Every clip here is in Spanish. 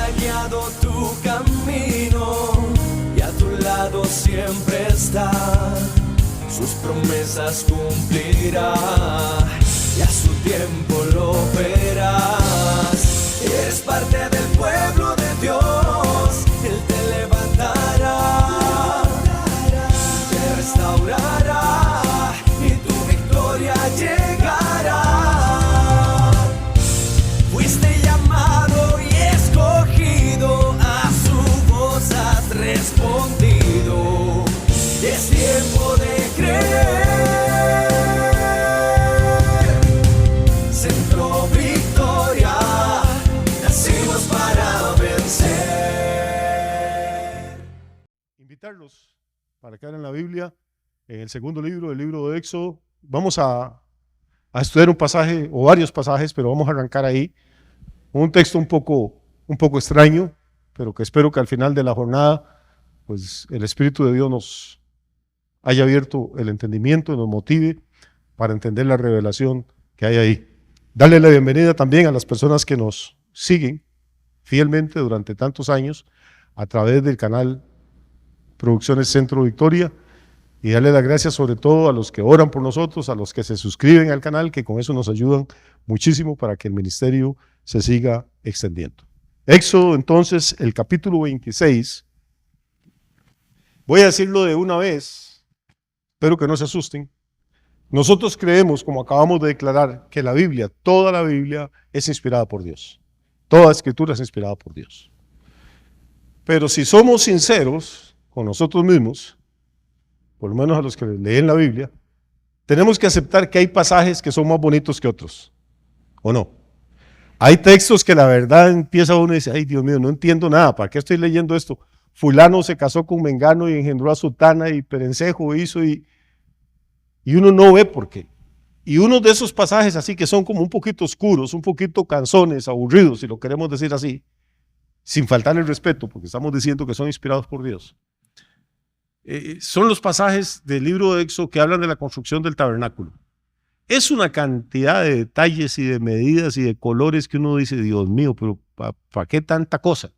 ha guiado tu camino y a tu lado siempre está. Sus promesas cumplirá y a su tiempo lo verás. Eres parte del pueblo de Dios, Él te levantará, te restaurará y tu victoria llegará. Fuiste llamado y escogido, a su voz has respondido. Es tiempo de creer. Centro Victoria, nacimos para vencer. Invitarlos para que abran la Biblia en el segundo libro, el libro de Éxodo. Vamos a estudiar un pasaje o varios pasajes, pero vamos a arrancar ahí. Un texto un poco extraño, pero que espero que al final de la jornada, pues el Espíritu de Dios nos haya abierto el entendimiento y nos motive para entender la revelación que hay ahí. Darle la bienvenida también a las personas que nos siguen fielmente durante tantos años a través del canal Producciones Centro Victoria, y darle las gracias sobre todo a los que oran por nosotros, a los que se suscriben al canal, que con eso nos ayudan muchísimo para que el ministerio se siga extendiendo. Éxodo, entonces, el capítulo 26. Voy a decirlo de una vez, espero que no se asusten. Nosotros creemos, como acabamos de declarar, que la Biblia, toda la Biblia es inspirada por Dios. Toda escritura es inspirada por Dios. Pero si somos sinceros con nosotros mismos, por lo menos a los que leen la Biblia, tenemos que aceptar que hay pasajes que son más bonitos que otros, ¿o no? Hay textos que la verdad empieza uno y dice, ay Dios mío, no entiendo nada, ¿para qué estoy leyendo esto? Fulano se casó con Mengano y engendró a Sutana y Perencejo hizo y uno no ve por qué. Y uno de esos pasajes así que son como un poquito oscuros, un poquito cansones, aburridos, si lo queremos decir así, sin faltar el respeto, porque estamos diciendo que son inspirados por Dios. Son los pasajes del libro de Éxodo que hablan de la construcción del tabernáculo. Es una cantidad de detalles y de medidas y de colores que uno dice, Dios mío, pero ¿para qué tanta cosa?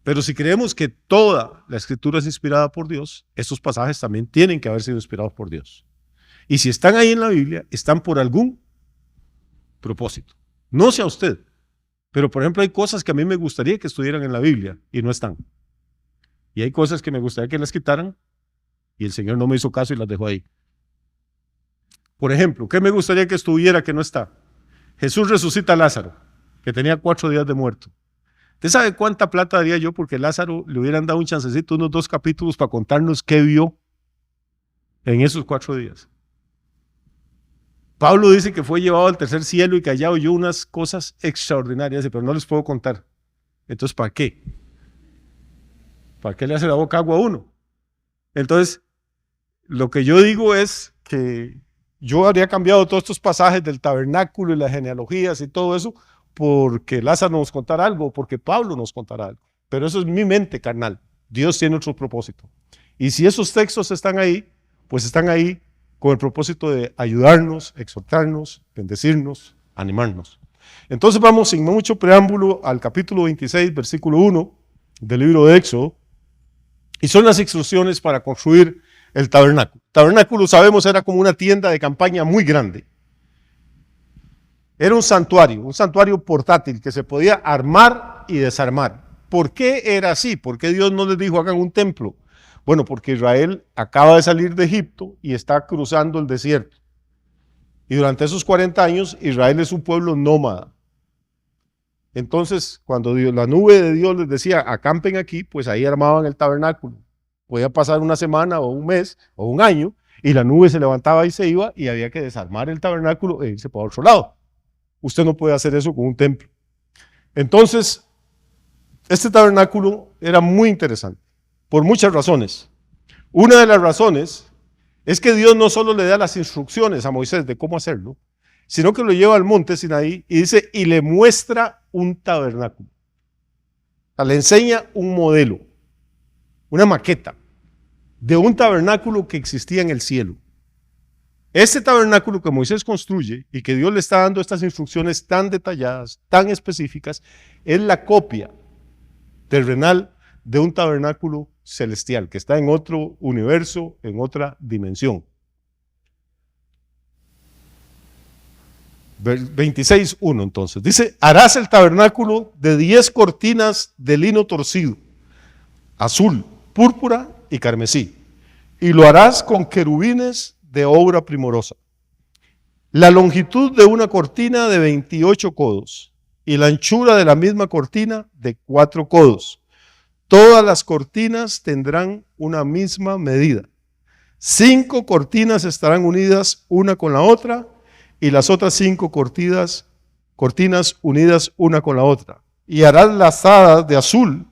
Pero si creemos que toda la escritura es inspirada por Dios, estos pasajes también tienen que haber sido inspirados por Dios. Y si están ahí en la Biblia, están por algún propósito. No sé a usted, pero por ejemplo hay cosas que a mí me gustaría que estuvieran en la Biblia y no están. Y hay cosas que me gustaría que las quitaran y el Señor no me hizo caso y las dejó ahí. Por ejemplo, ¿qué me gustaría que estuviera que no está? Jesús resucita a Lázaro, que tenía 4 días de muerto. ¿Usted sabe cuánta plata daría yo porque Lázaro le hubieran dado un chancecito, unos 2 capítulos para contarnos qué vio en esos 4 días? Pablo dice que fue llevado al tercer cielo y que allá oyó unas cosas extraordinarias, pero no les puedo contar. Entonces, ¿para qué? ¿Para qué le hace la boca agua a uno? Entonces, lo que yo digo es que yo habría cambiado todos estos pasajes del tabernáculo y las genealogías y todo eso porque Lázaro nos contara algo, porque Pablo nos contara algo. Pero eso es mi mente carnal. Dios tiene otro propósito. Y si esos textos están ahí, pues están ahí con el propósito de ayudarnos, exhortarnos, bendecirnos, animarnos. Entonces vamos sin mucho preámbulo al capítulo 26, versículo 1 del libro de Éxodo. Y son las instrucciones para construir el tabernáculo. El tabernáculo, sabemos, era como una tienda de campaña muy grande. Era un santuario portátil que se podía armar y desarmar. ¿Por qué era así? ¿Por qué Dios no les dijo hagan un templo? Bueno, porque Israel acaba de salir de Egipto y está cruzando el desierto. Y durante esos 40 años Israel es un pueblo nómada. Entonces, cuando la nube de Dios les decía, acampen aquí, pues ahí armaban el tabernáculo. Podía pasar una semana o un mes o un año y la nube se levantaba y se iba y había que desarmar el tabernáculo e irse para otro lado. Usted no puede hacer eso con un templo. Entonces, este tabernáculo era muy interesante por muchas razones. Una de las razones es que Dios no solo le da las instrucciones a Moisés de cómo hacerlo, sino que lo lleva al monte Sinaí y dice, y le muestra un tabernáculo. O sea, le enseña un modelo, una maqueta de un tabernáculo que existía en el cielo. Este tabernáculo que Moisés construye y que Dios le está dando estas instrucciones tan detalladas, tan específicas, es la copia terrenal de un tabernáculo celestial que está en otro universo, en otra dimensión. 26:1 entonces, dice, harás el tabernáculo de 10 cortinas de lino torcido, azul, púrpura y carmesí, y lo harás con querubines de obra primorosa. La longitud de una cortina de 28 codos, y la anchura de la misma cortina de 4 codos. Todas las cortinas tendrán una misma medida. 5 cortinas estarán unidas una con la otra, y las otras 5 cortinas unidas una con la otra. Y harás lazadas de azul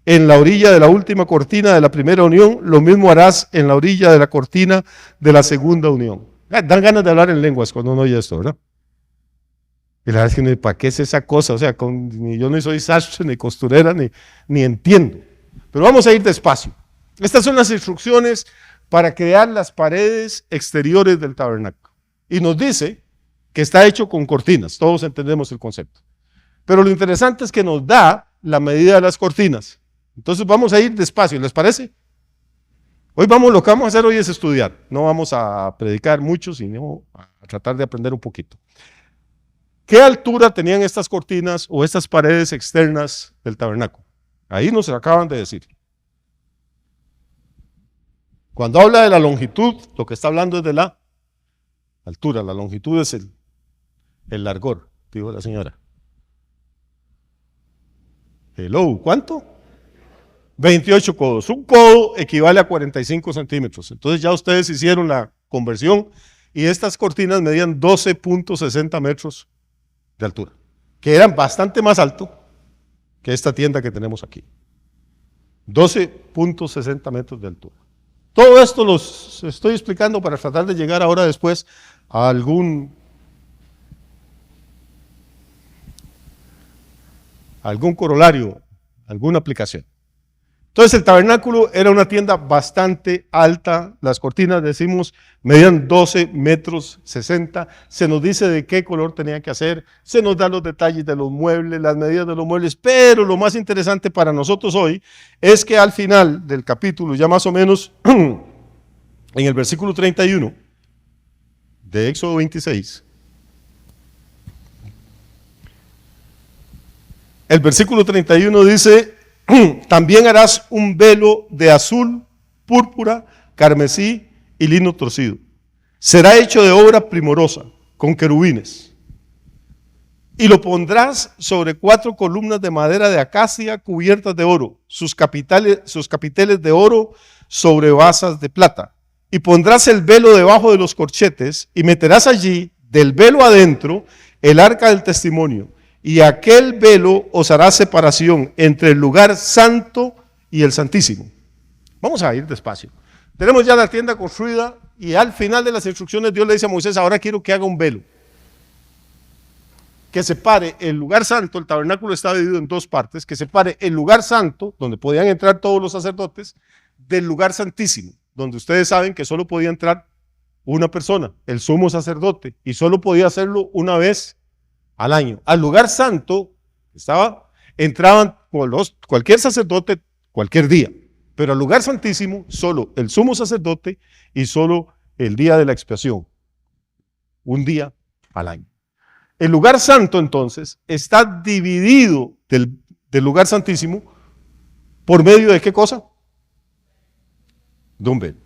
en la orilla de la última cortina de la primera unión, lo mismo harás en la orilla de la cortina de la segunda unión. Dan ganas de hablar en lenguas cuando uno oye esto, ¿verdad? Y la verdad es que, ¿para qué es esa cosa? O sea, ni yo no soy sastre, ni costurera, ni entiendo. Pero vamos a ir despacio. Estas son las instrucciones para crear las paredes exteriores del tabernáculo. Y nos dice que está hecho con cortinas, todos entendemos el concepto. Pero lo interesante es que nos da la medida de las cortinas. Entonces vamos a ir despacio, ¿les parece? Lo que vamos a hacer hoy es estudiar, no vamos a predicar mucho, sino a tratar de aprender un poquito. ¿Qué altura tenían estas cortinas o estas paredes externas del tabernáculo? Ahí nos acaban de decir. Cuando habla de la longitud, lo que está hablando es de la altura, la longitud es el largor, dijo la señora. Hello, ¿cuánto? 28 codos. Un codo equivale a 45 centímetros. Entonces ya ustedes hicieron la conversión y estas cortinas medían 12.60 metros de altura, que eran bastante más alto que esta tienda que tenemos aquí. 12.60 metros de altura. Todo esto los estoy explicando para tratar de llegar ahora después a algún corolario, alguna aplicación. Entonces el tabernáculo era una tienda bastante alta, las cortinas decimos medían 12 metros 60, se nos dice de qué color tenía que hacer, se nos dan los detalles de los muebles, las medidas de los muebles, pero lo más interesante para nosotros hoy es que al final del capítulo, ya más o menos en el versículo 31 de Éxodo 26, el versículo 31 dice, también harás un velo de azul, púrpura, carmesí y lino torcido. Será hecho de obra primorosa, con querubines. Y lo pondrás sobre 4 columnas de madera de acacia cubiertas de oro, sus capiteles de oro sobre basas de plata. Y pondrás el velo debajo de los corchetes y meterás allí, del velo adentro, el arca del testimonio. Y aquel velo os hará separación entre el lugar santo y el santísimo. Vamos a ir despacio. Tenemos ya la tienda construida y al final de las instrucciones Dios le dice a Moisés, ahora quiero que haga un velo que separe el lugar santo, el tabernáculo está dividido en 2 partes, que separe el lugar santo, donde podían entrar todos los sacerdotes, del lugar santísimo, donde ustedes saben que solo podía entrar una persona, el sumo sacerdote, y solo podía hacerlo una vez al año. Al lugar santo entraban cualquier sacerdote cualquier día, pero al lugar santísimo solo el sumo sacerdote y solo el día de la expiación, un día al año. El lugar santo entonces está dividido del lugar santísimo por medio de ¿qué cosa? De un velo.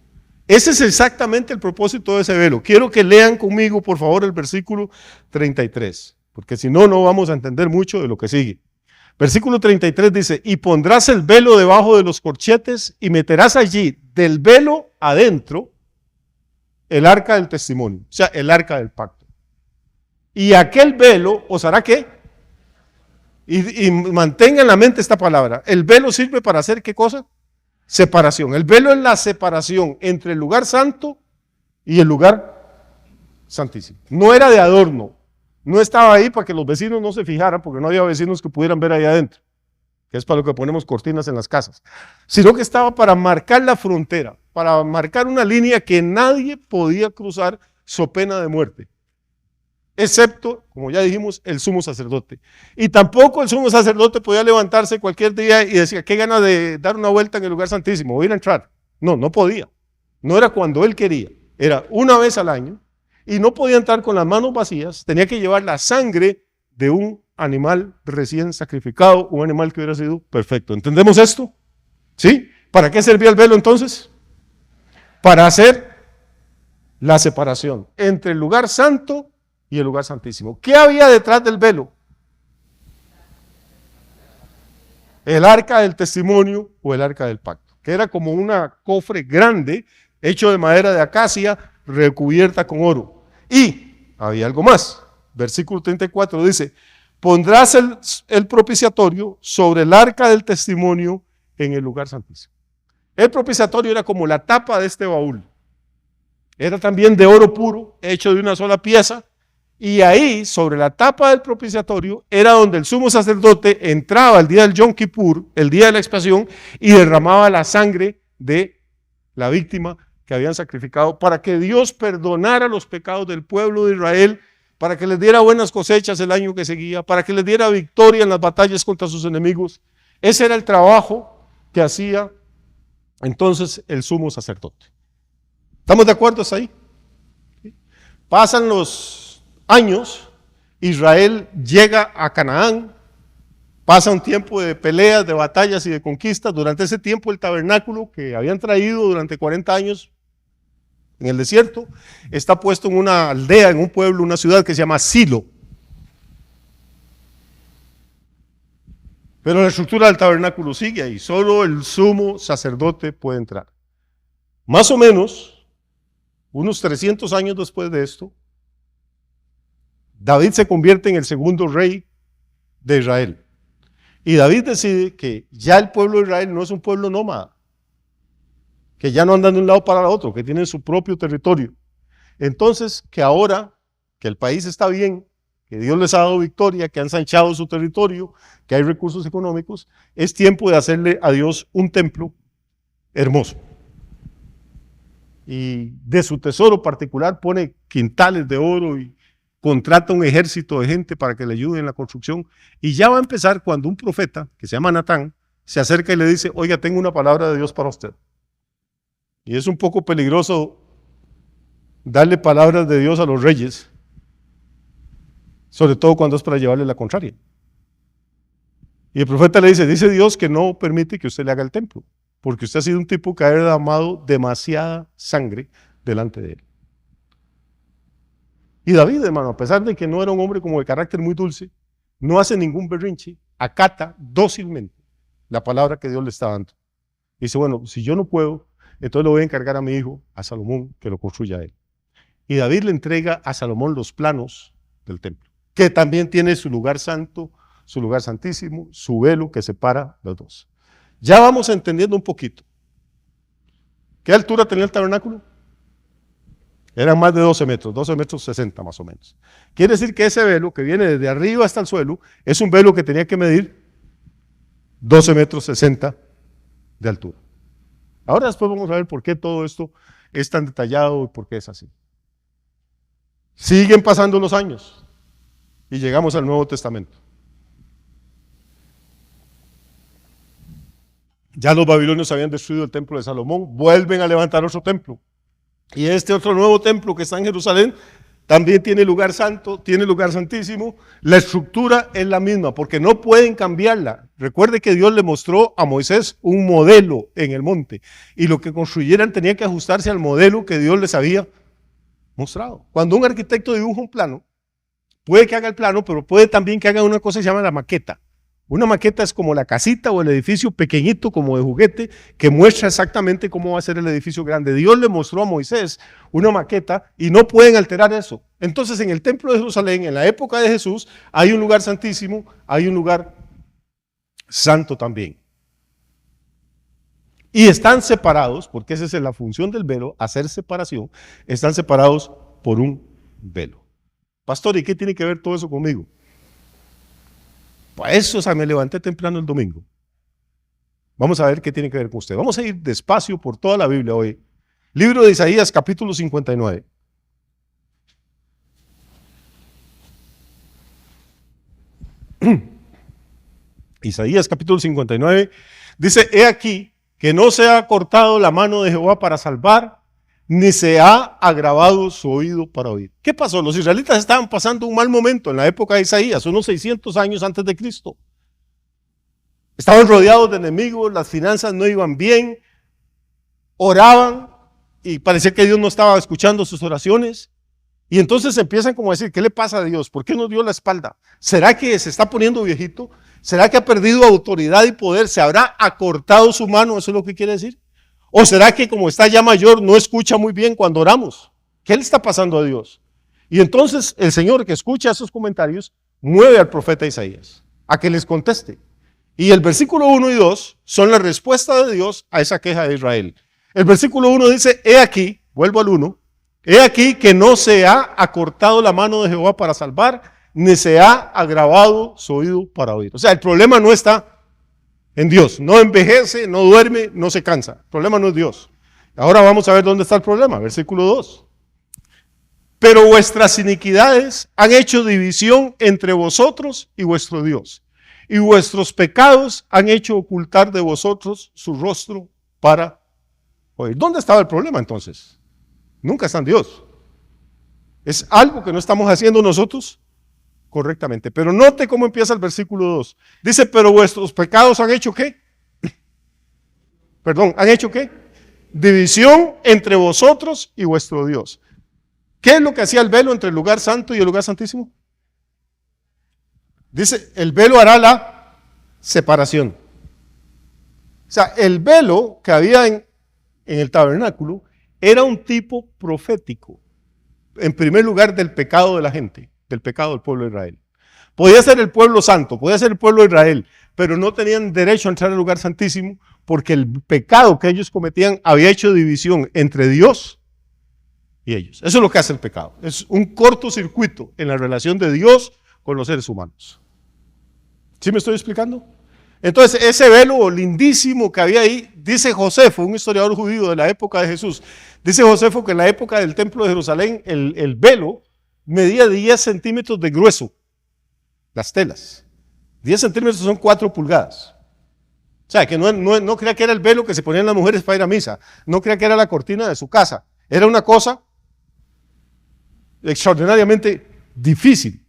Ese es exactamente el propósito de ese velo. Quiero que lean conmigo por favor el versículo 33. Porque si no, no vamos a entender mucho de lo que sigue. Versículo 33 dice, y pondrás el velo debajo de los corchetes y meterás allí del velo adentro el arca del testimonio, o sea, el arca del pacto. Y aquel velo os hará ¿qué? Y mantenga en la mente esta palabra. El velo sirve para hacer ¿qué cosa? Separación. El velo es la separación entre el lugar santo y el lugar santísimo. No era de adorno. No estaba ahí para que los vecinos no se fijaran, porque no había vecinos que pudieran ver ahí adentro, que es para lo que ponemos cortinas en las casas, sino que estaba para marcar la frontera, para marcar una línea que nadie podía cruzar so pena de muerte. excepto, como ya dijimos, el sumo sacerdote. Y tampoco el sumo sacerdote podía levantarse cualquier día y decir, qué gana de dar una vuelta en el lugar santísimo, voy a ir a entrar. No, no podía. No era cuando él quería, era una vez al año y no podía entrar con las manos vacías, tenía que llevar la sangre de un animal recién sacrificado, un animal que hubiera sido perfecto. ¿Entendemos esto? ¿Sí? ¿Para qué servía el velo entonces? Para hacer la separación entre el lugar santo y el lugar santísimo. ¿Qué había detrás del velo? El arca del testimonio o el arca del pacto, que era como una cofre grande, hecho de madera de acacia, recubierta con oro. Y había algo más. Versículo 34 dice, pondrás el propiciatorio sobre el arca del testimonio en el lugar santísimo. El propiciatorio era como la tapa de este baúl. Era también de oro puro, hecho de una sola pieza. Y ahí, sobre la tapa del propiciatorio, era donde el sumo sacerdote entraba el día del Yom Kippur, el día de la expiación, y derramaba la sangre de la víctima que habían sacrificado para que Dios perdonara los pecados del pueblo de Israel, para que les diera buenas cosechas el año que seguía, para que les diera victoria en las batallas contra sus enemigos. Ese era el trabajo que hacía entonces el sumo sacerdote. ¿Estamos de acuerdo hasta ahí? Pasan los años, Israel llega a Canaán, pasa un tiempo de peleas, de batallas y de conquistas. Durante ese tiempo el tabernáculo que habían traído durante 40 años en el desierto está puesto en una aldea, en un pueblo, una ciudad que se llama Silo. Pero la estructura del tabernáculo sigue ahí, solo el sumo sacerdote puede entrar. Más o menos, unos 300 años después de esto, David se convierte en el segundo rey de Israel. Y David decide que ya el pueblo de Israel no es un pueblo nómada, que ya no andan de un lado para el otro, que tienen su propio territorio. Entonces, que ahora que el país está bien, que Dios les ha dado victoria, que han ensanchado su territorio, que hay recursos económicos, es tiempo de hacerle a Dios un templo hermoso. Y de su tesoro particular pone quintales de oro y contrata un ejército de gente para que le ayude en la construcción. Y ya va a empezar cuando un profeta, que se llama Natán, se acerca y le dice, oiga, tengo una palabra de Dios para usted. Y es un poco peligroso darle palabras de Dios a los reyes, sobre todo cuando es para llevarle la contraria. Y el profeta le dice Dios que no permite que usted le haga el templo, porque usted ha sido un tipo que ha derramado demasiada sangre delante de él. Y David, hermano, a pesar de que no era un hombre como de carácter muy dulce, no hace ningún berrinche, acata dócilmente la palabra que Dios le está dando. Dice, bueno, si yo no puedo, entonces le voy a encargar a mi hijo, a Salomón, que lo construya a él. Y David le entrega a Salomón los planos del templo, que también tiene su lugar santo, su lugar santísimo, su velo que separa los dos. Ya vamos entendiendo un poquito. ¿Qué altura tenía el tabernáculo? Eran más de 12 metros 60 más o menos. Quiere decir que ese velo que viene desde arriba hasta el suelo es un velo que tenía que medir 12 metros 60 de altura. Ahora después vamos a ver por qué todo esto es tan detallado y por qué es así. Siguen pasando los años y llegamos al Nuevo Testamento. Ya los babilonios habían destruido el templo de Salomón, vuelven a levantar otro templo. Y este otro nuevo templo que está en Jerusalén también tiene lugar santo, tiene lugar santísimo. La estructura es la misma porque no pueden cambiarla. Recuerde que Dios le mostró a Moisés un modelo en el monte y lo que construyeran tenía que ajustarse al modelo que Dios les había mostrado. Cuando un arquitecto dibuja un plano, puede que haga el plano, pero puede también que haga una cosa que se llama la maqueta. Una maqueta es como la casita o el edificio pequeñito como de juguete que muestra exactamente cómo va a ser el edificio grande. Dios le mostró a Moisés una maqueta y no pueden alterar eso. Entonces en el templo de Jerusalén, en la época de Jesús, hay un lugar santísimo, hay un lugar santo también. Y están separados, porque esa es la función del velo, hacer separación, están separados por un velo. Pastor, ¿y qué tiene que ver todo eso conmigo? Para eso, o sea, me levanté temprano el domingo. Vamos a ver qué tiene que ver con usted. Vamos a ir despacio por toda la Biblia hoy. Libro de Isaías, capítulo 59. Isaías capítulo 59 dice: he aquí que no se ha cortado la mano de Jehová para salvar, ni se ha agravado su oído para oír. ¿Qué pasó? Los israelitas estaban pasando un mal momento en la época de Isaías, unos 600 años antes de Cristo. Estaban rodeados de enemigos, las finanzas no iban bien, oraban y parecía que Dios no estaba escuchando sus oraciones. Y entonces empiezan como a decir: ¿qué le pasa a Dios? ¿Por qué nos dio la espalda? ¿Será que se está poniendo viejito? ¿Será que ha perdido autoridad y poder? ¿Se habrá acortado su mano? ¿Eso es lo que quiere decir? ¿O será que como está ya mayor no escucha muy bien cuando oramos? ¿Qué le está pasando a Dios? Y entonces el Señor, que escucha esos comentarios, mueve al profeta Isaías a que les conteste. Y el versículo 1 y 2 son la respuesta de Dios a esa queja de Israel. El versículo 1 dice: he aquí, vuelvo al 1, he aquí que no se ha acortado la mano de Jehová para salvar, ni se ha agravado su oído para oír. O sea, el problema no está en Dios. No envejece, no duerme, no se cansa. El problema no es Dios. Ahora vamos a ver dónde está el problema. Versículo 2. Pero vuestras iniquidades han hecho división entre vosotros y vuestro Dios, y vuestros pecados han hecho ocultar de vosotros su rostro para oír. ¿Dónde estaba el problema entonces? Nunca está en Dios. Es algo que no estamos haciendo nosotros correctamente. Pero note cómo empieza el versículo 2. Dice: pero vuestros pecados han hecho ¿qué? Perdón, ¿han hecho qué? División entre vosotros y vuestro Dios. ¿Qué es lo que hacía el velo entre el lugar santo y el lugar santísimo? Dice: el velo hará la separación. O sea, el velo que había en el tabernáculo era un tipo profético, en primer lugar, del pecado de la gente, del pecado del pueblo de Israel. Podía ser el pueblo santo, podía ser el pueblo de Israel, pero no tenían derecho a entrar al lugar santísimo porque el pecado que ellos cometían había hecho división entre Dios y ellos. Eso es lo que hace el pecado. Es un cortocircuito en la relación de Dios con los seres humanos. ¿Sí me estoy explicando? Entonces, ese velo lindísimo que había ahí, dice Josefo, un historiador judío de la época de Jesús, dice Josefo que en la época del templo de Jerusalén, el velo medía 10 centímetros de grueso, las telas. 10 centímetros son 4 pulgadas. O sea, que no crea que era el velo que se ponían las mujeres para ir a misa, no crea que era la cortina de su casa, era una cosa extraordinariamente difícil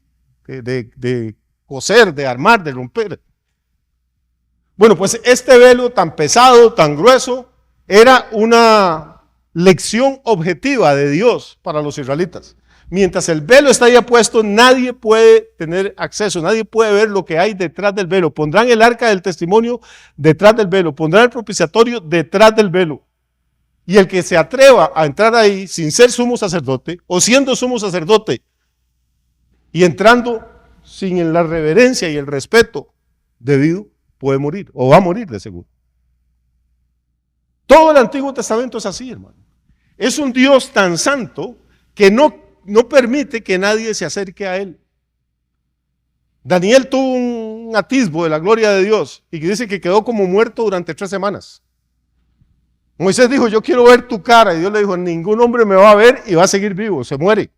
de coser, de armar, de romper. Bueno, pues este velo tan pesado, tan grueso, era una lección objetiva de Dios para los israelitas. Mientras el velo está ahí puesto, nadie puede tener acceso, nadie puede ver lo que hay detrás del velo. Pondrán el arca del testimonio detrás del velo, pondrán el propiciatorio detrás del velo. Y el que se atreva a entrar ahí sin ser sumo sacerdote o siendo sumo sacerdote y entrando sin la reverencia y el respeto debido, puede morir o va a morir de seguro. Todo el Antiguo Testamento es así, hermano. Es un Dios tan santo que no permite que nadie se acerque a él. Daniel tuvo un atisbo de la gloria de Dios y que dice que quedó como muerto durante 3 semanas. Moisés dijo: yo quiero ver tu cara, y Dios le dijo: ningún hombre me va a ver y va a seguir vivo, se muere.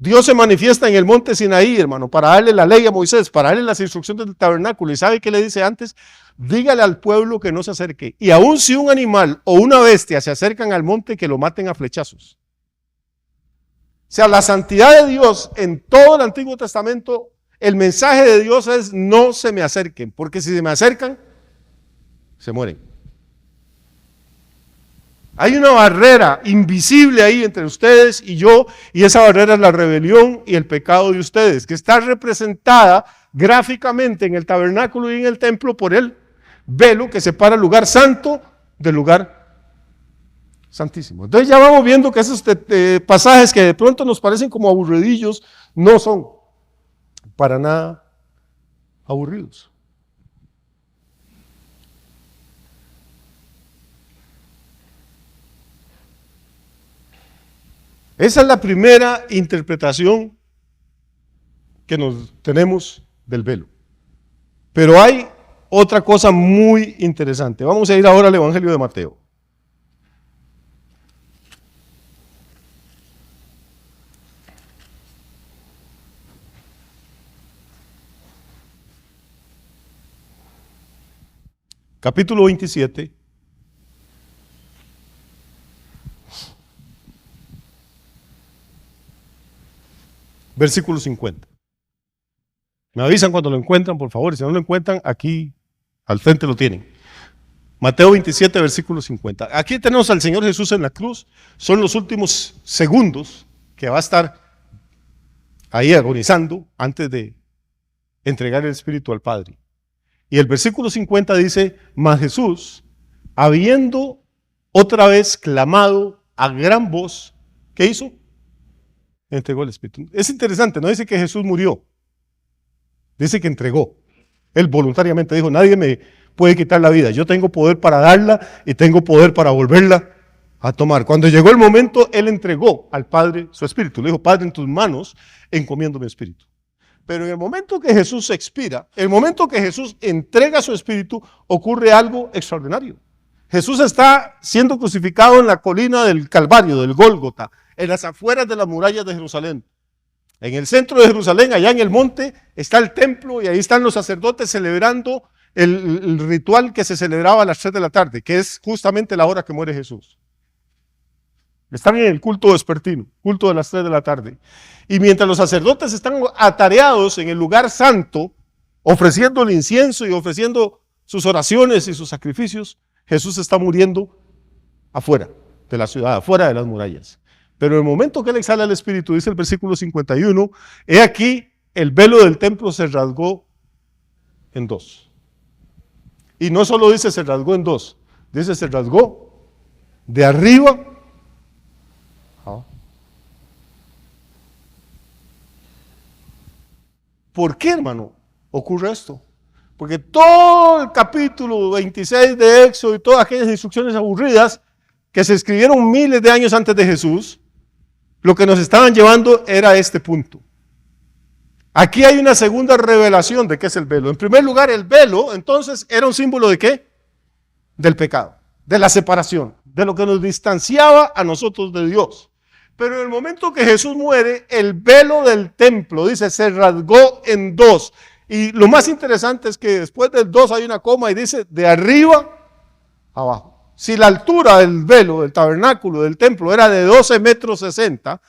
Dios se manifiesta en el monte Sinaí, hermano, para darle la ley a Moisés, para darle las instrucciones del tabernáculo. ¿Y sabe qué le dice antes? Dígale al pueblo que no se acerque. Y aun si un animal o una bestia se acercan al monte, que lo maten a flechazos. O sea, la santidad de Dios en todo el Antiguo Testamento, el mensaje de Dios es: no se me acerquen, porque si se me acercan, se mueren. Hay una barrera invisible ahí entre ustedes y yo, y esa barrera es la rebelión y el pecado de ustedes, que está representada gráficamente en el tabernáculo y en el templo por el velo que separa el lugar santo del lugar santísimo. Entonces ya vamos viendo que esos pasajes que de pronto nos parecen como aburridillos, no son para nada aburridos. Esa es la primera interpretación que nos tenemos del velo. Pero hay otra cosa muy interesante. Vamos a ir ahora al Evangelio de Mateo. capítulo 27, versículo 50. Me avisan cuando lo encuentran, por favor, y si no lo encuentran, aquí al frente lo tienen. Mateo 27, versículo 50. Aquí tenemos al Señor Jesús en la cruz. Son los últimos segundos que va a estar ahí agonizando antes de entregar el Espíritu al Padre. Y el versículo 50 dice: mas Jesús, habiendo otra vez clamado a gran voz, ¿qué hizo? Entregó el Espíritu. Es interesante, no dice que Jesús murió, dice que entregó. Él voluntariamente dijo: nadie me puede quitar la vida, yo tengo poder para darla y tengo poder para volverla a tomar. Cuando llegó el momento, Él entregó al Padre su Espíritu. Le dijo: Padre, en tus manos encomiendo mi Espíritu. Pero en el momento que Jesús expira, el momento que Jesús entrega su Espíritu, ocurre algo extraordinario. Jesús está siendo crucificado en la colina del Calvario, del Gólgota, en las afueras de las murallas de Jerusalén. En el centro de Jerusalén, allá en el monte, está el templo y ahí están los sacerdotes celebrando el ritual que se celebraba a las 3 de la tarde, que es justamente la hora que muere Jesús. Están en el culto vespertino, culto de las 3 de la tarde. Y mientras los sacerdotes están atareados en el lugar santo, ofreciendo el incienso y ofreciendo sus oraciones y sus sacrificios, Jesús está muriendo afuera de la ciudad, afuera de las murallas. Pero en el momento que Él exhala el Espíritu, dice el versículo 51, he aquí el velo del templo se rasgó en dos. Y no solo dice se rasgó en dos, dice se rasgó de arriba abajo. ¿Por qué, hermano, ocurre esto? Porque todo el capítulo 26 de Éxodo y todas aquellas instrucciones aburridas que se escribieron miles de años antes de Jesús, lo que nos estaban llevando era este punto. Aquí hay una segunda revelación de qué es el velo. En primer lugar, el velo, entonces, era un símbolo ¿de qué? Del pecado, de la separación, de lo que nos distanciaba a nosotros de Dios. Pero en el momento que Jesús muere, el velo del templo, dice, se rasgó en dos. Y lo más interesante es que después del dos hay una coma y dice, de arriba a abajo. Si la altura del velo, del tabernáculo, del templo era de 12 metros 60,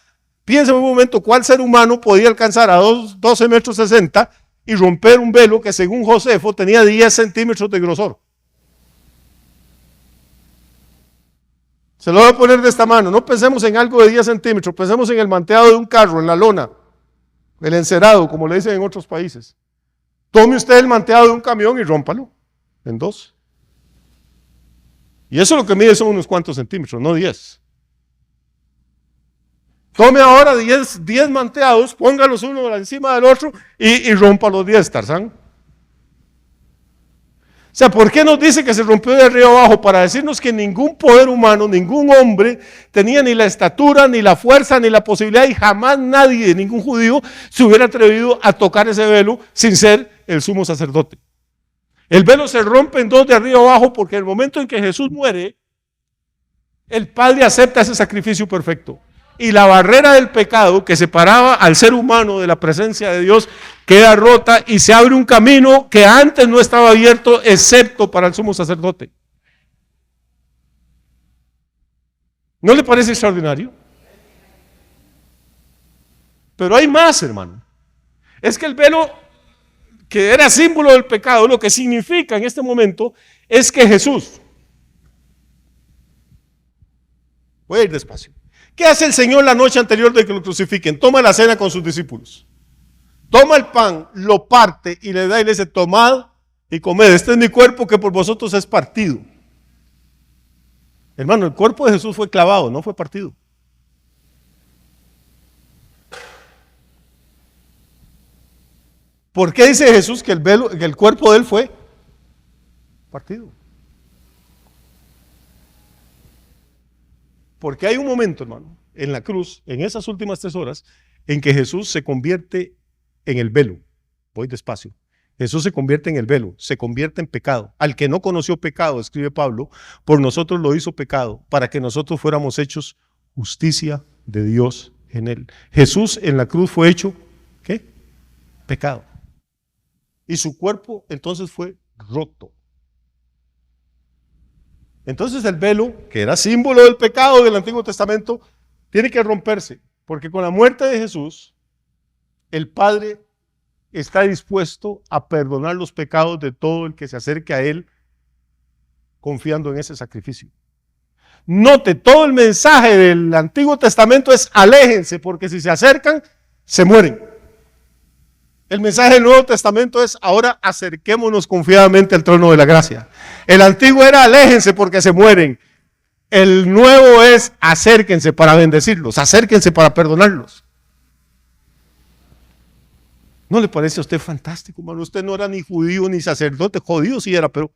piensa un momento cuál ser humano podía alcanzar a 12 metros 60 y romper un velo que según Josefo tenía 10 centímetros de grosor. Se lo voy a poner de esta mano, no pensemos en algo de 10 centímetros, pensemos en el manteado de un carro, en la lona, el encerado, como le dicen en otros países. Tome usted el manteado de un camión y rómpalo en dos. Y eso lo que mide son unos cuantos centímetros, no 10. Tome ahora 10 manteados, póngalos uno encima del otro y rompa los 10, Tarzán. O sea, ¿por qué nos dice que se rompió de arriba abajo? Para decirnos que ningún poder humano, ningún hombre tenía ni la estatura, ni la fuerza, ni la posibilidad, y jamás nadie, ningún judío, se hubiera atrevido a tocar ese velo sin ser el sumo sacerdote. El velo se rompe en dos de arriba abajo porque en el momento en que Jesús muere, el Padre acepta ese sacrificio perfecto. Y la barrera del pecado que separaba al ser humano de la presencia de Dios queda rota y se abre un camino que antes no estaba abierto excepto para el sumo sacerdote. ¿No le parece extraordinario? Pero hay más, hermano. Es que el velo que era símbolo del pecado, lo que significa en este momento es que Jesús, voy a ir despacio. ¿Qué hace el Señor la noche anterior de que lo crucifiquen? Toma la cena con sus discípulos. Toma el pan, lo parte y le da y le dice, tomad y comed. Este es mi cuerpo que por vosotros es partido. Hermano, el cuerpo de Jesús fue clavado, no fue partido. ¿Por qué dice Jesús que el cuerpo de él fue partido? Porque hay un momento, hermano, en la cruz, en esas últimas 3 horas, en que Jesús se convierte en el velo. Voy despacio. Jesús se convierte en el velo, se convierte en pecado. Al que no conoció pecado, escribe Pablo, por nosotros lo hizo pecado, para que nosotros fuéramos hechos justicia de Dios en él. Jesús en la cruz fue hecho, ¿qué? Pecado. Y su cuerpo entonces fue roto. Entonces el velo, que era símbolo del pecado del Antiguo Testamento, tiene que romperse, porque con la muerte de Jesús, el Padre está dispuesto a perdonar los pecados de todo el que se acerque a Él confiando en ese sacrificio. Note, todo el mensaje del Antiguo Testamento es aléjense, porque si se acercan, se mueren. El mensaje del Nuevo Testamento es ahora acerquémonos confiadamente al trono de la gracia. El antiguo era aléjense porque se mueren. El nuevo es acérquense para bendecirlos, acérquense para perdonarlos. ¿No le parece a usted fantástico, hermano? Usted no era ni judío ni sacerdote, judío sí era, pero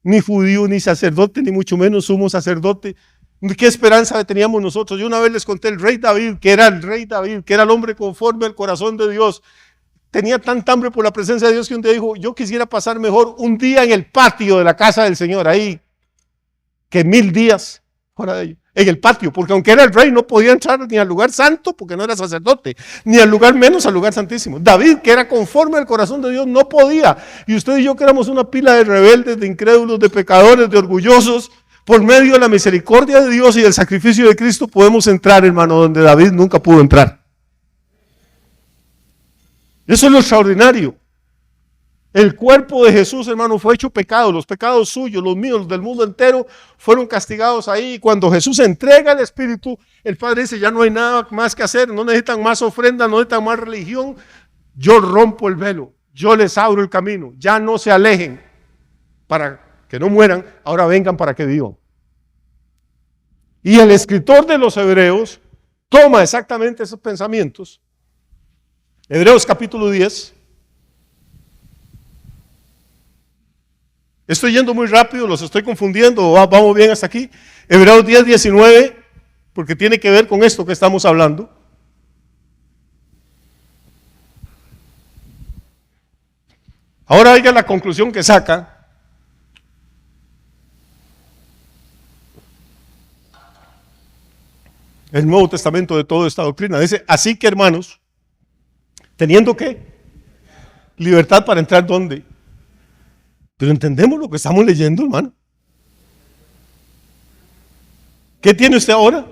ni judío ni sacerdote, ni mucho menos sumo sacerdote. ¿Qué esperanza teníamos nosotros? Yo una vez les conté el rey David, que era el hombre conforme al corazón de Dios. Tenía tanta hambre por la presencia de Dios que un día dijo, yo quisiera pasar mejor un día en el patio de la casa del Señor, ahí, que 1000 días fuera de ello. En el patio, porque aunque era el rey, no podía entrar ni al lugar santo, porque no era sacerdote, ni al lugar menos al lugar santísimo. David, que era conforme al corazón de Dios, no podía. Y usted y yo, que éramos una pila de rebeldes, de incrédulos, de pecadores, de orgullosos, por medio de la misericordia de Dios y del sacrificio de Cristo, podemos entrar, hermano, donde David nunca pudo entrar. Eso es lo extraordinario. El cuerpo de Jesús, hermano, fue hecho pecado. Los pecados suyos, los míos, los del mundo entero, fueron castigados ahí. Y cuando Jesús entrega el Espíritu, el Padre dice, ya no hay nada más que hacer, no necesitan más ofrenda, no necesitan más religión. Yo rompo el velo, yo les abro el camino, ya no se alejen para que no mueran, ahora vengan para que vivan. Y el escritor de los Hebreos toma exactamente esos pensamientos. Hebreos capítulo 10. Estoy yendo muy rápido, los estoy confundiendo, vamos bien hasta aquí. Hebreos 10, 19, porque tiene que ver con esto que estamos hablando. Ahora oiga la conclusión que saca. El Nuevo Testamento de toda esta doctrina. Dice, así que hermanos, teniendo ¿qué? Libertad para entrar ¿dónde? Pero entendemos lo que estamos leyendo, hermano. ¿Qué tiene usted ahora?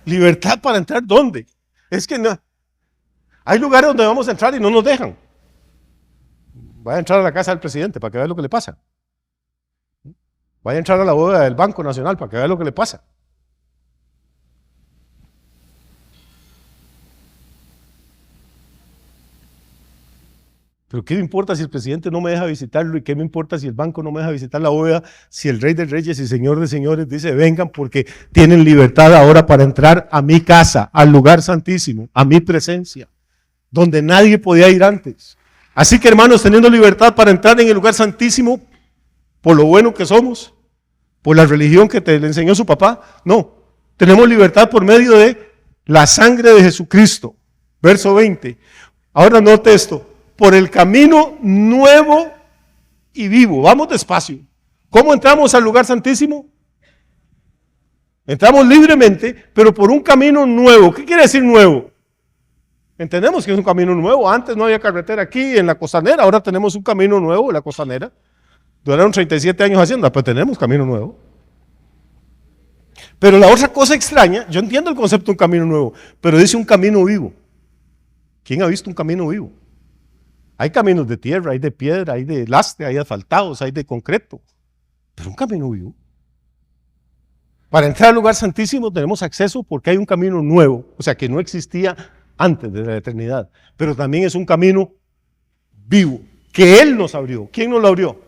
Libertad para entrar ¿dónde? Es que no. Hay lugares donde vamos a entrar y no nos dejan. Vaya a entrar a la casa del presidente para que vea lo que le pasa. Vaya a entrar a la boda del Banco Nacional para que vea lo que le pasa. Pero ¿qué me importa si el presidente no me deja visitarlo? ¿Y qué me importa si el banco no me deja visitar la bóveda? Si el Rey de Reyes y Señor de Señores dice, vengan porque tienen libertad ahora para entrar a mi casa, al lugar santísimo, a mi presencia, donde nadie podía ir antes. Así que hermanos, teniendo libertad para entrar en el lugar santísimo, por lo bueno que somos, por la religión que le enseñó su papá, no. Tenemos libertad por medio de la sangre de Jesucristo. Verso 20. Ahora note esto. Por el camino nuevo y vivo. Vamos despacio. ¿Cómo entramos al lugar santísimo? Entramos libremente, pero por un camino nuevo. ¿Qué quiere decir nuevo? Entendemos que es un camino nuevo. Antes no había carretera aquí en la costanera, ahora tenemos un camino nuevo en la costanera. Duraron 37 años haciendo, pero tenemos camino nuevo. Pero la otra cosa extraña, yo entiendo el concepto de un camino nuevo, pero dice un camino vivo. ¿Quién ha visto un camino vivo? Hay caminos de tierra, hay de piedra, hay de lastre, hay asfaltados, hay de concreto. Pero un camino vivo. Para entrar al lugar santísimo tenemos acceso porque hay un camino nuevo, o sea que no existía antes de la eternidad. Pero también es un camino vivo, que Él nos abrió. ¿Quién nos lo abrió? O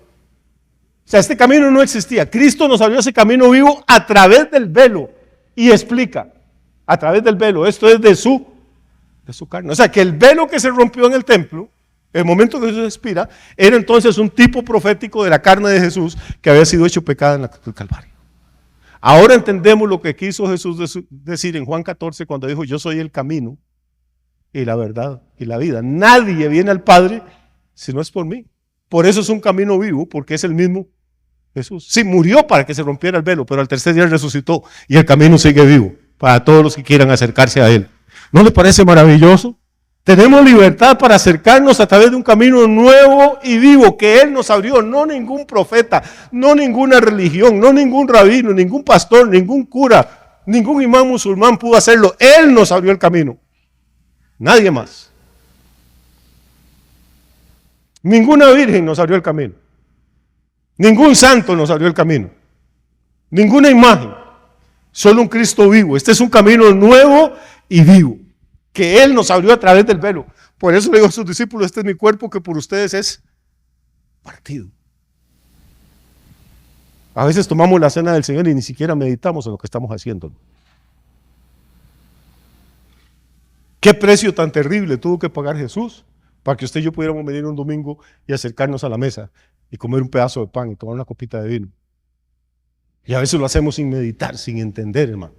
sea, este camino no existía. Cristo nos abrió ese camino vivo a través del velo. Y explica, a través del velo, esto es de su carne. O sea que el velo que se rompió en el templo, el momento que Jesús expira, era entonces un tipo profético de la carne de Jesús que había sido hecho pecado en la cruz del Calvario. Ahora entendemos lo que quiso Jesús decir en Juan 14 cuando dijo, yo soy el camino y la verdad y la vida. Nadie viene al Padre si no es por mí. Por eso es un camino vivo, porque es el mismo Jesús. Sí, murió para que se rompiera el velo, pero al tercer día resucitó y el camino sigue vivo para todos los que quieran acercarse a Él. ¿No le parece maravilloso? Tenemos libertad para acercarnos a través de un camino nuevo y vivo que Él nos abrió. No ningún profeta, no ninguna religión, no ningún rabino, ningún pastor, ningún cura, ningún imán musulmán pudo hacerlo. Él nos abrió el camino. Nadie más. Ninguna virgen nos abrió el camino. Ningún santo nos abrió el camino. Ninguna imagen. Solo un Cristo vivo. Este es un camino nuevo y vivo que Él nos abrió a través del velo. Por eso le digo a sus discípulos, este es mi cuerpo que por ustedes es partido. A veces tomamos la cena del Señor y ni siquiera meditamos en lo que estamos haciendo. ¿Qué precio tan terrible tuvo que pagar Jesús para que usted y yo pudiéramos venir un domingo y acercarnos a la mesa y comer un pedazo de pan y tomar una copita de vino? Y a veces lo hacemos sin meditar, sin entender, hermano,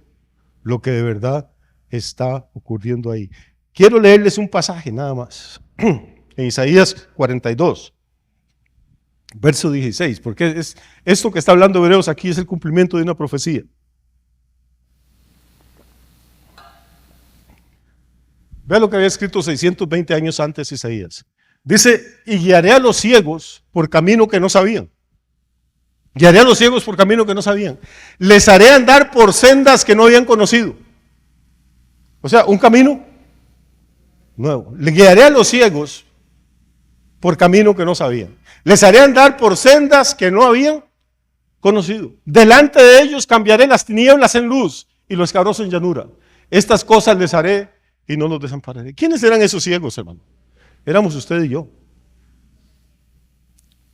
lo que de verdad está ocurriendo ahí. Quiero leerles un pasaje nada más, en Isaías 42, verso 16, porque esto que está hablando Hebreos aquí es el cumplimiento de una profecía. Vea lo que había escrito 620 años antes Isaías. Dice, y guiaré a los ciegos por camino que no sabían. Guiaré a los ciegos por camino que no sabían. Les haré andar por sendas que no habían conocido. O sea, un camino nuevo. Le guiaré a los ciegos por camino que no sabían. Les haré andar por sendas que no habían conocido. Delante de ellos cambiaré las tinieblas en luz y los escabrosos en llanura. Estas cosas les haré y no los desampararé. ¿Quiénes eran esos ciegos, hermano? Éramos usted y yo.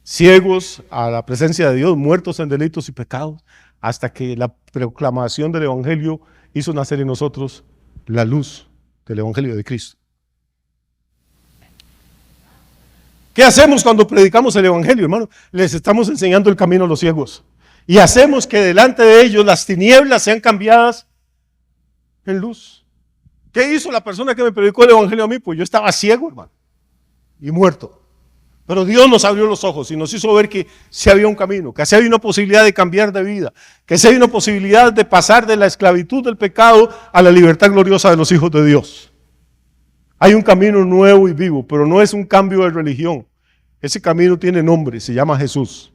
Ciegos a la presencia de Dios, muertos en delitos y pecados, hasta que la proclamación del Evangelio hizo nacer en nosotros la luz del Evangelio de Cristo. ¿Qué hacemos cuando predicamos el Evangelio, hermano? Les estamos enseñando el camino a los ciegos. Y hacemos que delante de ellos las tinieblas sean cambiadas en luz. ¿Qué hizo la persona que me predicó el Evangelio a mí? Pues yo estaba ciego, hermano, y muerto. Pero Dios nos abrió los ojos y nos hizo ver que sí había un camino, que sí había una posibilidad de cambiar de vida, que sí había una posibilidad de pasar de la esclavitud del pecado a la libertad gloriosa de los hijos de Dios. Hay un camino nuevo y vivo, pero no es un cambio de religión. Ese camino tiene nombre, se llama Jesús.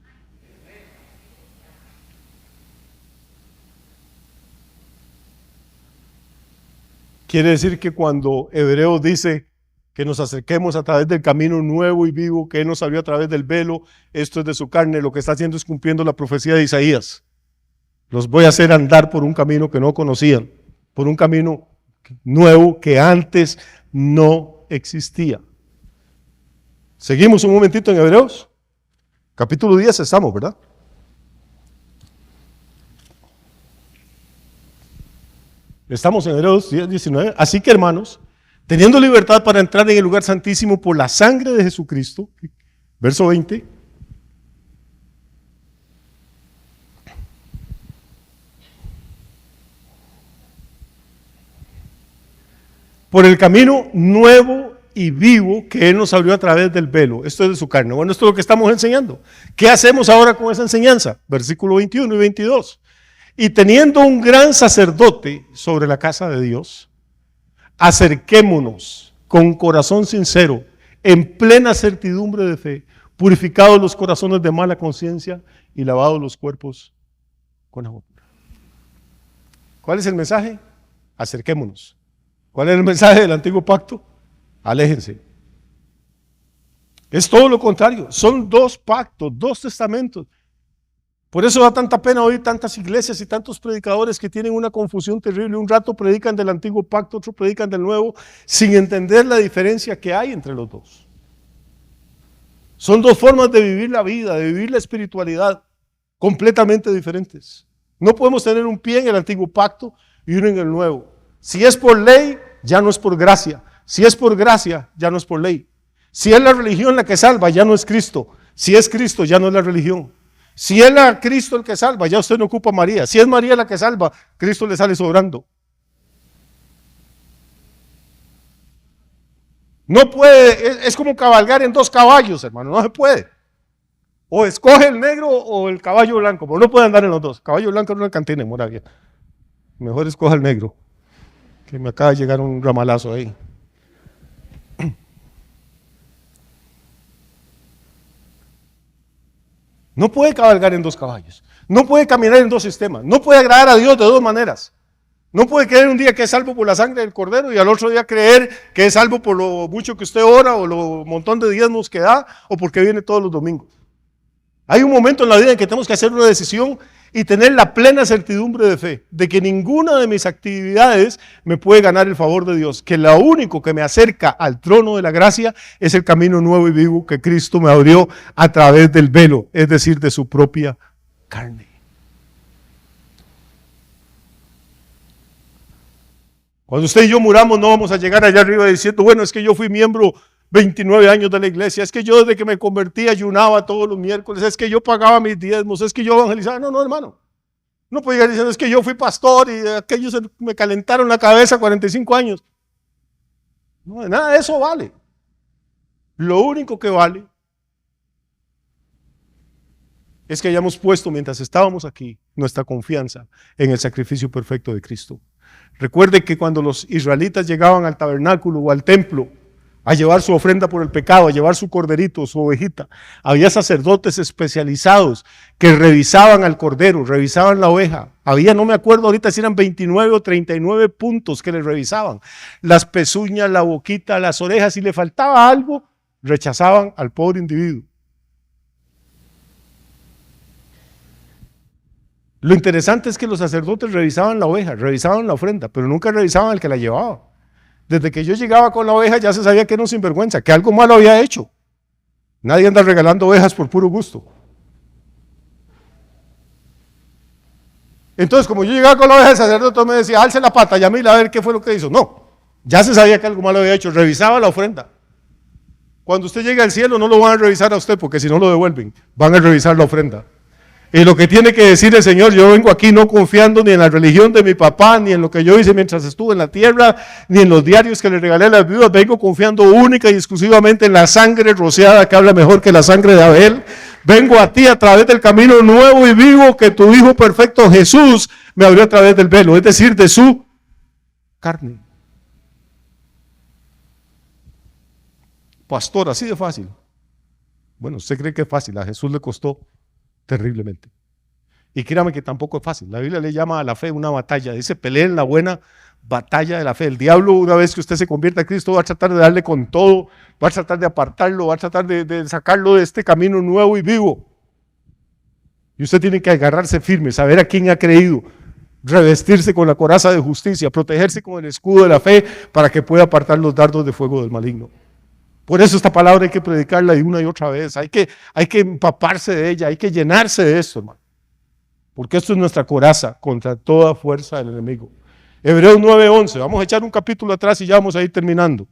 Quiere decir que cuando Hebreos dice que nos acerquemos a través del camino nuevo y vivo que Él nos abrió a través del velo, esto es de su carne, lo que está haciendo es cumpliendo la profecía de Isaías. Los voy a hacer andar por un camino que no conocían, por un camino nuevo que antes no existía. Seguimos un momentito en Hebreos, capítulo 10 estamos, ¿verdad? Estamos en Hebreos 10, 19. Así que, hermanos, teniendo libertad para entrar en el lugar santísimo por la sangre de Jesucristo, verso 20. Por el camino nuevo y vivo que Él nos abrió a través del velo. Esto es de su carne. Bueno, esto es lo que estamos enseñando. ¿Qué hacemos ahora con esa enseñanza? Versículo 21 y 22. Y teniendo un gran sacerdote sobre la casa de Dios, acerquémonos con corazón sincero, en plena certidumbre de fe, purificados los corazones de mala conciencia y lavados los cuerpos con agua pura. ¿Cuál es el mensaje? Acerquémonos. ¿Cuál es el mensaje del antiguo pacto? Aléjense. Es todo lo contrario. Son dos pactos, dos testamentos. Por eso da tanta pena oír tantas iglesias y tantos predicadores que tienen una confusión terrible. Un rato predican del antiguo pacto, otro predican del nuevo, sin entender la diferencia que hay entre los dos. Son dos formas de vivir la vida, de vivir la espiritualidad, completamente diferentes. No podemos tener un pie en el antiguo pacto y uno en el nuevo. Si es por ley, ya no es por gracia. Si es por gracia, ya no es por ley. Si es la religión la que salva, ya no es Cristo. Si es Cristo, ya no es la religión. Si es Cristo el que salva, ya usted no ocupa a María. Si es María la que salva, Cristo le sale sobrando. No puede, es como cabalgar en dos caballos, hermano, no se puede. O escoge el negro o el caballo blanco, pero no puede andar en los dos. Caballo blanco en una cantina en Moravia. Mejor escoja el negro, que me acaba de llegar un ramalazo ahí. No puede cabalgar en 2 caballos. No puede caminar en 2 sistemas. No puede agradar a Dios de 2 maneras. No puede creer un día que es salvo por la sangre del Cordero y al otro día creer que es salvo por lo mucho que usted ora o lo montón de diezmos que da o porque viene todos los domingos. Hay un momento en la vida en que tenemos que hacer una decisión y tener la plena certidumbre de fe de que ninguna de mis actividades me puede ganar el favor de Dios, que lo único que me acerca al trono de la gracia es el camino nuevo y vivo que Cristo me abrió a través del velo, es decir, de su propia carne. Cuando usted y yo muramos no vamos a llegar allá arriba diciendo, bueno, es que yo fui miembro 29 años de la iglesia, es que yo desde que me convertí ayunaba todos los miércoles, es que yo pagaba mis diezmos, es que yo evangelizaba. No, hermano. No puede llegar diciendo, es que yo fui pastor y aquellos me calentaron la cabeza 45 años. No, nada de eso vale. Lo único que vale es que hayamos puesto mientras estábamos aquí nuestra confianza en el sacrificio perfecto de Cristo. Recuerde que cuando los israelitas llegaban al tabernáculo o al templo a llevar su ofrenda por el pecado, a llevar su corderito, su ovejita, había sacerdotes especializados que revisaban al cordero, revisaban la oveja. Había, no me acuerdo ahorita si eran 29 o 39 puntos que le revisaban. Las pezuñas, la boquita, las orejas, si le faltaba algo, rechazaban al pobre individuo. Lo interesante es que los sacerdotes revisaban la oveja, revisaban la ofrenda, pero nunca revisaban al que la llevaba. Desde que yo llegaba con la oveja ya se sabía que era un sinvergüenza, que algo malo había hecho. Nadie anda regalando ovejas por puro gusto. Entonces, como yo llegaba con la oveja, el sacerdote me decía, alce la pata, llámela a ver qué fue lo que hizo. No, ya se sabía que algo malo había hecho, revisaba la ofrenda. Cuando usted llegue al cielo no lo van a revisar a usted, porque si no lo devuelven, van a revisar la ofrenda. Y lo que tiene que decir el Señor, yo vengo aquí no confiando ni en la religión de mi papá, ni en lo que yo hice mientras estuve en la tierra, ni en los diarios que le regalé a las viudas, vengo confiando única y exclusivamente en la sangre rociada que habla mejor que la sangre de Abel. Vengo a ti a través del camino nuevo y vivo que tu Hijo perfecto Jesús me abrió a través del velo, es decir, de su carne. Pastor, así de fácil. Bueno, usted cree que es fácil, a Jesús le costó terriblemente. Y créame que tampoco es fácil. La Biblia le llama a la fe una batalla. Dice, peleen la buena batalla de la fe. El diablo, una vez que usted se convierta a Cristo, va a tratar de darle con todo, va a tratar de apartarlo, va a tratar de sacarlo de este camino nuevo y vivo. Y usted tiene que agarrarse firme, saber a quién ha creído, revestirse con la coraza de justicia, protegerse con el escudo de la fe para que pueda apartar los dardos de fuego del maligno. Por eso esta palabra hay que predicarla de una y otra vez, hay que empaparse de ella, hay que llenarse de esto, hermano. Porque esto es nuestra coraza contra toda fuerza del enemigo. Hebreos 9:11, vamos a echar un capítulo atrás y ya vamos a ir terminando.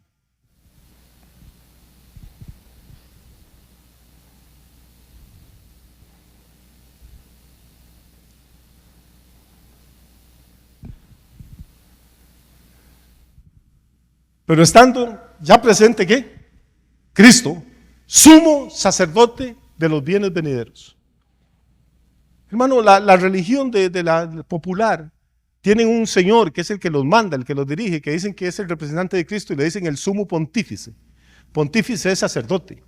Pero estando ya presente, ¿qué? Cristo, sumo sacerdote de los bienes venideros. Hermano, la religión de la popular tienen un señor que es el que los manda, el que los dirige, que dicen que es el representante de Cristo y le dicen el sumo pontífice. Pontífice es sacerdote.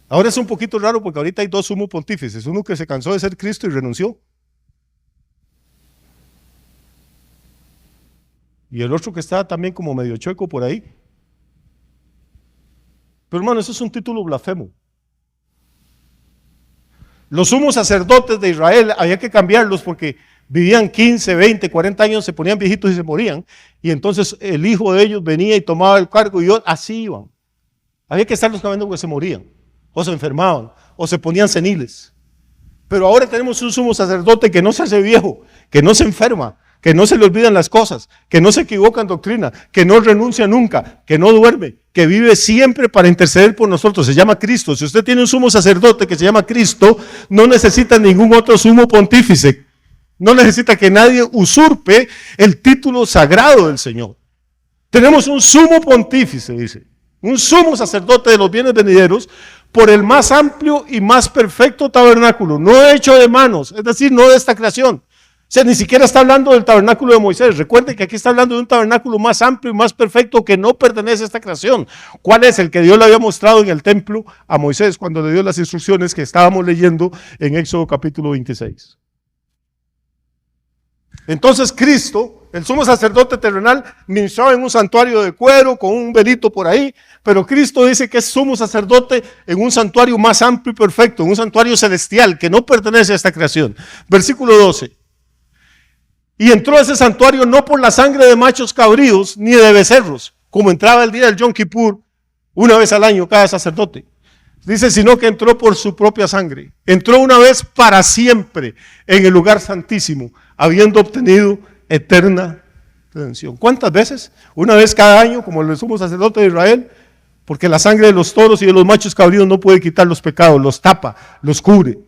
Ahora es un poquito raro porque ahorita hay 2 sumos pontífices, uno que se cansó de ser Cristo y renunció. Y el otro que está también como medio chueco por ahí. Pero hermano, eso es un título blasfemo. Los sumos sacerdotes de Israel había que cambiarlos porque vivían 15, 20, 40 años, se ponían viejitos y se morían. Y entonces el hijo de ellos venía y tomaba el cargo y así iban. Había que estarlos cambiando porque se morían, o se enfermaban, o se ponían seniles. Pero ahora tenemos un sumo sacerdote que no se hace viejo, que no se enferma, que no se le olvidan las cosas, que no se equivoca en doctrina, que no renuncia nunca, que no duerme, que vive siempre para interceder por nosotros. Se llama Cristo. Si usted tiene un sumo sacerdote que se llama Cristo, no necesita ningún otro sumo pontífice. No necesita que nadie usurpe el título sagrado del Señor. Tenemos un sumo pontífice, dice, un sumo sacerdote de los bienes venideros por el más amplio y más perfecto tabernáculo, no hecho de manos, es decir, no de esta creación, sea, ni siquiera está hablando del tabernáculo de Moisés. Recuerden que aquí está hablando de un tabernáculo más amplio y más perfecto que no pertenece a esta creación. ¿Cuál es? El que Dios le había mostrado en el templo a Moisés cuando le dio las instrucciones que estábamos leyendo en Éxodo capítulo 26. Entonces Cristo, el sumo sacerdote terrenal, ministraba en un santuario de cuero con un velito por ahí, pero Cristo dice que es sumo sacerdote en un santuario más amplio y perfecto, en un santuario celestial que no pertenece a esta creación. Versículo 12. Y entró a ese santuario no por la sangre de machos cabríos ni de becerros, como entraba el día del Yom Kippur, una vez al año cada sacerdote. Dice, sino que entró por su propia sangre. Entró una vez para siempre en el lugar santísimo, habiendo obtenido eterna redención. ¿Cuántas veces? Una vez cada año, como el sumo sacerdote de Israel, porque la sangre de los toros y de los machos cabríos no puede quitar los pecados, los tapa, los cubre.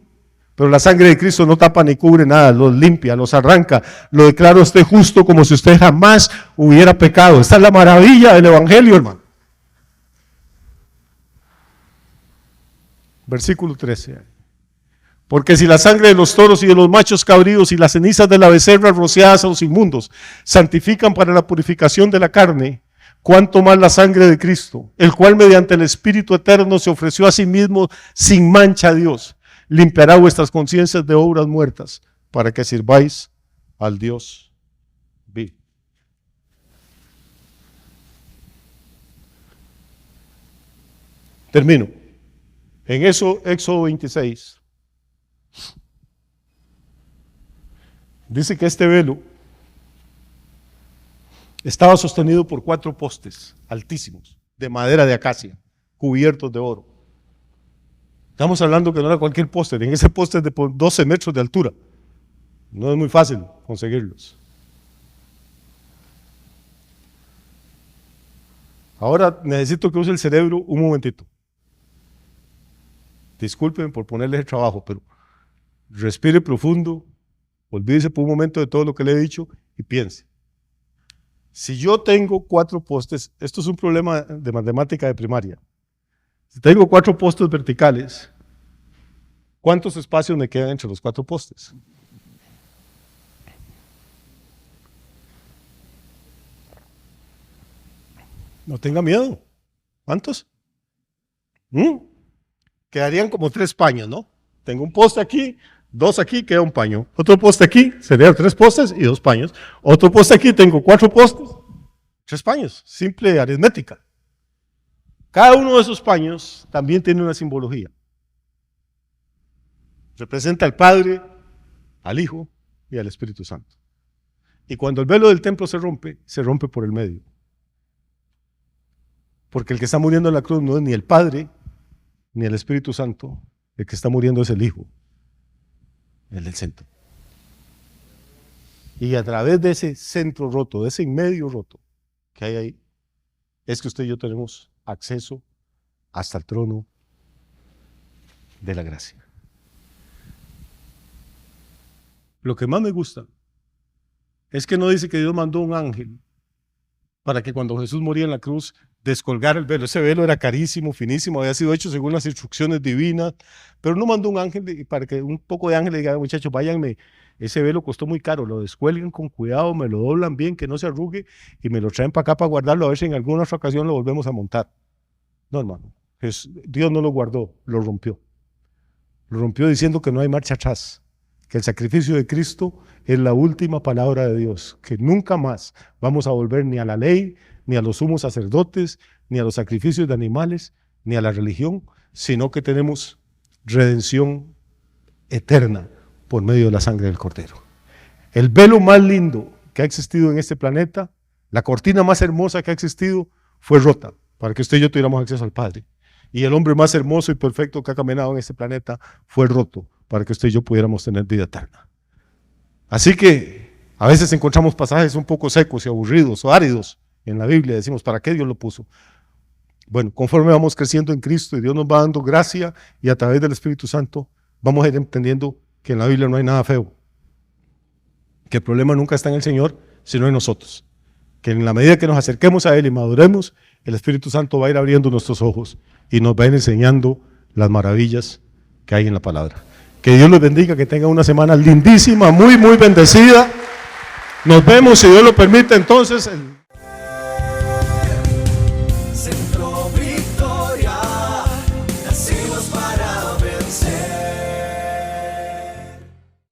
Pero la sangre de Cristo no tapa ni cubre nada, los limpia, los arranca, lo declara usted justo como si usted jamás hubiera pecado. Esta es la maravilla del Evangelio, hermano. Versículo 13. Porque si la sangre de los toros y de los machos cabríos y las cenizas de la becerra rociadas a los inmundos santifican para la purificación de la carne, cuánto más la sangre de Cristo, el cual mediante el Espíritu eterno se ofreció a sí mismo sin mancha a Dios, limpiará vuestras conciencias de obras muertas para que sirváis al Dios vivo. Termino. En eso, Éxodo 26, dice que este velo estaba sostenido por 4 postes altísimos, de madera de acacia, cubiertos de oro. Estamos hablando que no era cualquier poste, en ese poste es de 12 metros de altura. No es muy fácil conseguirlos. Ahora necesito que use el cerebro un momentito. Disculpen por ponerles el trabajo, pero respire profundo, olvídese por un momento de todo lo que le he dicho y piense. Si yo tengo 4 postes, esto es un problema de matemática de primaria. Si tengo 4 postes verticales, ¿cuántos espacios me quedan entre los 4 postes? No tenga miedo. ¿Cuántos? Quedarían como 3 paños, ¿no? Tengo un poste aquí, 2 aquí, queda un paño. Otro poste aquí, serían 3 postes y 2 paños. Otro poste aquí, tengo 4 postes, 3 paños. Simple aritmética. Cada uno de esos paños también tiene una simbología. Representa al Padre, al Hijo y al Espíritu Santo. Y cuando el velo del templo se rompe por el medio. Porque el que está muriendo en la cruz no es ni el Padre, ni el Espíritu Santo, el que está muriendo es el Hijo, el del centro. Y a través de ese centro roto, de ese en medio roto que hay ahí, es que usted y yo tenemos acceso hasta el trono de la gracia. Lo que más me gusta es que no dice que Dios mandó un ángel para que cuando Jesús moría en la cruz descolgar el velo. Ese velo era carísimo, finísimo, había sido hecho según las instrucciones divinas, pero no mandó un ángel para que un poco de ángel le diga, muchachos, váyanme, ese velo costó muy caro, lo descuelguen con cuidado, me lo doblan bien, que no se arrugue, y me lo traen para acá para guardarlo, a ver si en alguna otra ocasión lo volvemos a montar. No, hermano, Dios no lo guardó, lo rompió. Lo rompió diciendo que no hay marcha atrás, que el sacrificio de Cristo es la última palabra de Dios, que nunca más vamos a volver ni a la ley, ni a los sumos sacerdotes, ni a los sacrificios de animales, ni a la religión, sino que tenemos redención eterna por medio de la sangre del Cordero. El velo más lindo que ha existido en este planeta, la cortina más hermosa que ha existido, fue rota para que usted y yo tuviéramos acceso al Padre. Y el hombre más hermoso y perfecto que ha caminado en este planeta fue roto para que usted y yo pudiéramos tener vida eterna. Así que a veces encontramos pasajes un poco secos y aburridos o áridos en la Biblia, decimos, ¿para qué Dios lo puso? Bueno, conforme vamos creciendo en Cristo y Dios nos va dando gracia y a través del Espíritu Santo vamos a ir entendiendo que en la Biblia no hay nada feo, que el problema nunca está en el Señor, sino en nosotros, que en la medida que nos acerquemos a Él y maduremos, el Espíritu Santo va a ir abriendo nuestros ojos y nos va a ir enseñando las maravillas que hay en la palabra. Que Dios los bendiga, que tengan una semana lindísima, muy, muy bendecida. Nos vemos, si Dios lo permite, entonces. Centro Victoria, nacidos para vencer.